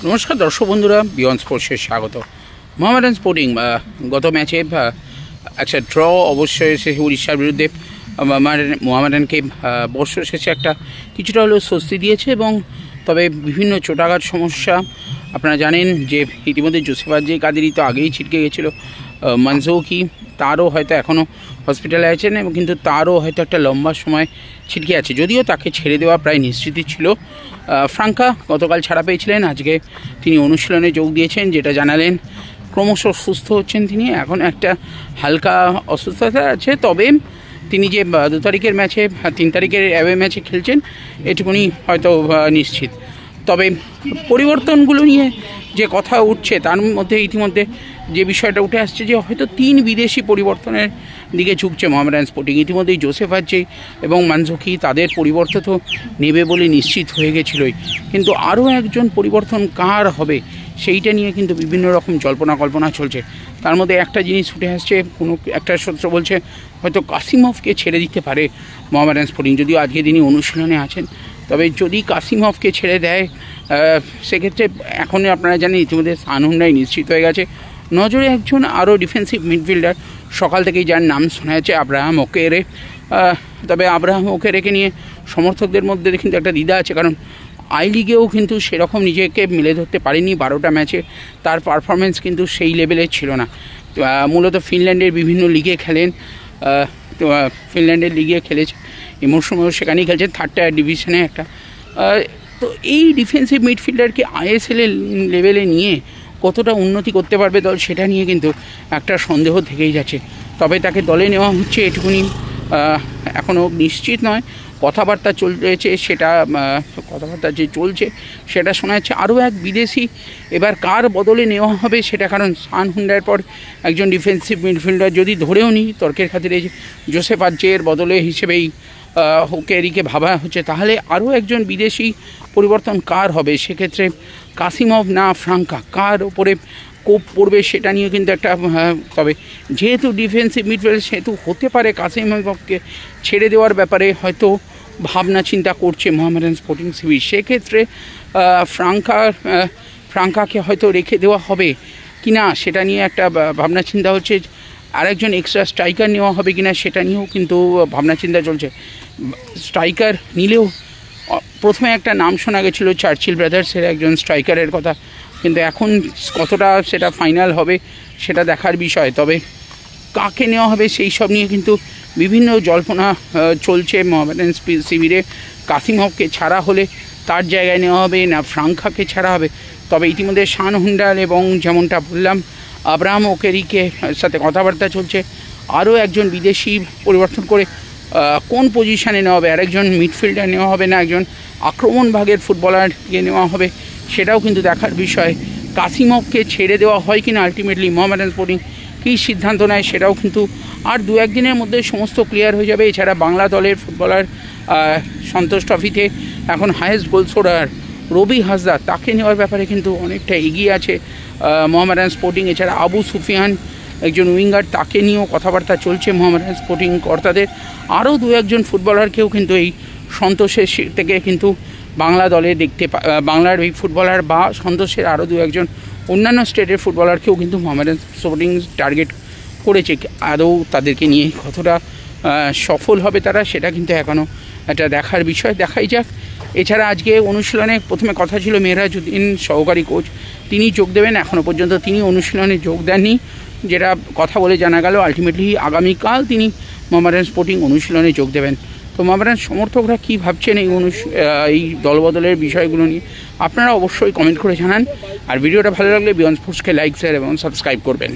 নমস্কার দর্শক বন্ধুরা, বিয়ন্ড স্পোর্টসে স্বাগত। মোহামেডান স্পোর্টিং গত ম্যাচে একটা ড্র অবশ্যই এসেছে উড়িষ্যার বিরুদ্ধে। মোহামেডানকে বর্ষ শেষে একটা কিছুটা হলেও স্বস্তি দিয়েছে, এবং তবে বিভিন্ন চোটাঘাত সমস্যা আপনারা জানেন যে ইতিমধ্যে জোসেফাজ্জে কাদেরি তো আগেই ছিটকে গেছিলো। মানজৌকি তারও হয়তো এখনও হসপিটালে আছেন, এবং কিন্তু তারও হয়তো একটা লম্বা সময় ছিটকে আছে, যদিও তাকে ছেড়ে দেওয়া প্রায় নিশ্চিতই ছিল। ফ্রাঙ্কা গতকাল ছাড়া পেয়েছিলেন, আজকে তিনি অনুশীলনে যোগ দিয়েছেন, যেটা জানালেন ক্রমশ সুস্থ হচ্ছেন তিনি। এখন একটা হালকা অসুস্থতা আছে, তবে তিনি যে 2 তারিখের ম্যাচে 3 তারিখের অ্যাওয়ে ম্যাচে খেলছেন এটুকুনি হয়তো নিশ্চিত। তবে পরিবর্তনগুলো নিয়ে যে কথা উঠছে তার মধ্যে ইতিমধ্যে যে বিষয়টা উঠে আসছে যে হয়তো 3 বিদেশি পরিবর্তনের দিকে ঝুঁকছে মোহামেডান স্পোর্টিং। ইতিমধ্যেই জোসেফাজ্জে এবং মানজৌকি তাদের পরিবর্তন তো নেবে বলে নিশ্চিত হয়ে গেছিলোই, কিন্তু আরও একজন পরিবর্তন কার হবে সেইটা নিয়ে কিন্তু বিভিন্ন রকম জল্পনা কল্পনা চলছে। তার মধ্যে একটা জিনিস উঠে আসছে, কোনো একটা সূত্র বলছে হয়তো কাসিমভকে ছেড়ে দিতে পারে মোহামেডান স্পোর্টিং, যদিও আজকে তিনি অনুশীলনে আছেন। তবে যদি কাসিমভকে ছেড়ে দেয় সেক্ষেত্রে এখন আপনারা জানেন ইতিমধ্যে সানহুন্ডাই নিশ্চিত হয়ে গেছে। নজরে একজন আরও ডিফেন্সিভ মিডফিল্ডার সকাল থেকেই যার নাম শোনা যাচ্ছে, আব্রাহাম ওকেরে। তবে আব্রাহাম ওকেরেকে নিয়ে সমর্থকদের মধ্যে কিন্তু একটা দ্বিধা আছে, কারণ আই লিগেও কিন্তু সেরকম নিজেকে মেলে ধরতে পারেনি। 12টা ম্যাচে তার পারফরমেন্স কিন্তু সেই লেভেলের ছিল না। মূলত ফিনল্যান্ডের বিভিন্ন লিগে খেলেন, ফিনল্যান্ডের লিগে খেলেছে, এই মরশুমেও সেখানেই খেলছেন 3rd ডিভিশনে একটা। তো এই ডিফেন্সিভ মিডফিল্ডারকে আইএসএল লেভেলে নিয়ে কতটা উন্নতি করতে পারবে দল, সেটা নিয়ে কিন্তু একটা সন্দেহ থেকেই যাচ্ছে। তবে তাকে দলে নেওয়া হচ্ছে এটুকুনি এখনও নিশ্চিত নয়। কথাবার্তা চলছে, সেটা কথাবার্তা যে চলছে সেটা শোনা যাচ্ছে আরও এক বিদেশি এবার কার বদলে নেওয়া হবে সেটা, কারণ সানহুন্ডার পর একজন ডিফেন্সিভ মিডফিল্ডার যদি ধরেও নিই তর্কের খাতিরে জোসেফাজ্জের বদলে হিসেবেই ওকেরিকে ভাবা হচ্ছে, তাহলে আরও একজন বিদেশি পরিবর্তন কার হবে। সেক্ষেত্রে কাসিমভ না ফ্রাঙ্কা, কার ওপরে কোপ পড়বে সেটা নিয়ে কিন্তু একটা তবে যেহেতু ডিফেন্সিভ মিডফিল্ড সেহেতু হতে পারে কাসিমভকে ছেড়ে দেওয়ার ব্যাপারে হয়তো ভাবনা চিন্তা করছে মোহামেডান স্পোর্টিং শিবির। সেক্ষেত্রে ফ্রাঙ্কাকে হয়তো রেখে দেওয়া হবে কি না সেটা নিয়ে একটা ভাবনা চিন্তা হচ্ছে। আরেকজন এক্সট্রা স্ট্রাইকার নেওয়া হবে কি না সেটা নিয়েও কিন্তু ভাবনা চিন্তা চলছে। স্ট্রাইকার নিলেও প্রথমে একটা নাম শোনা গেছিলো চার্চিল ব্রাদার্সের একজন স্ট্রাইকারের কথা, কিন্তু এখন কতটা সেটা ফাইনাল হবে সেটা দেখার বিষয়। তবে কাকে নেওয়া হবে সেই সব নিয়ে কিন্তু বিভিন্ন জল্পনা চলছে মোহামেডান শিবিরে। কাসিমভকে ছাড়া হলে তার জায়গায় নেওয়া হবে না ফ্রাঙ্কাকে ছাড়া হবে। তবে ইতিমধ্যে সানহুন্ডার এবং যেমনটা বললাম আব্রাহাম ওকেরিকে সাথে কথাবার্তা চলছে, আরও একজন বিদেশি পরিবর্তন করে কোন পজিশানে নেওয়া হবে, আরেকজন মিডফিল্ডার নেওয়া হবে না একজন আক্রমণ ভাগের ফুটবলারকে নেওয়া হবে সেটাও কিন্তু দেখার বিষয়। কাসিমভকে ছেড়ে দেওয়া হয় কি না আলটিমেটলি মোহামেডান স্পোর্টিং কী সিদ্ধান্ত নেয় সেটাও কিন্তু আর 2-1 দিনের মধ্যে সমস্ত ক্লিয়ার হয়ে যাবে। এছাড়া বাংলা দলের ফুটবলার সন্তোষ ট্রফিতে এখন হায়েস্ট গোল স্কোরার রবি হাসদা, তাকে নেওয়ার ব্যাপারে কিন্তু অনেকটা এগিয়ে আছে মোহামেডান স্পোর্টিং। এছাড়া আবু সুফিয়ান একজন উইঙ্গার, তাকে নিয়েও কথাবার্তা চলছে মোহামেডান স্পোর্টিং কর্তাদের। আরও 2-1 জন ফুটবলারকেও কিন্তু এই সন্তোষের থেকে কিন্তু বাংলা দলে বাংলার এই ফুটবলার বা সন্তোষের আরও 2-1 জন অন্যান্য স্টেটের ফুটবলারকেও কিন্তু মোহামেডান স্পোর্টিং টার্গেট করেছে। আদৌ তাদেরকে নিয়ে কতটা সফল হবে তারা সেটা কিন্তু এখনও একটা দেখার বিষয়, দেখাই যাক। এছাড়া আজকে অনুশীলনে প্রথমে কথা ছিল মেহরাজউদ্দিন সহকারী কোচ, তিনি যোগ দেবেন, এখনও পর্যন্ত তিনি অনুশীলনে যোগ দেননি, যেটা কথা বলে জানা গেল আলটিমেটলি আগামীকাল তিনি মোহামেডান স্পোর্টিং অনুশীলনে যোগ দেবেন। তো মোহামেডান সমর্থকরা কী ভাবছেন এই দলবদলের বিষয়গুলো নিয়ে আপনারা অবশ্যই কমেন্ট করে জানান। আর ভিডিওটা ভালো লাগলে বিয়ন্ড স্পোর্টসকে লাইক, শেয়ার এবং সাবস্ক্রাইব করবেন।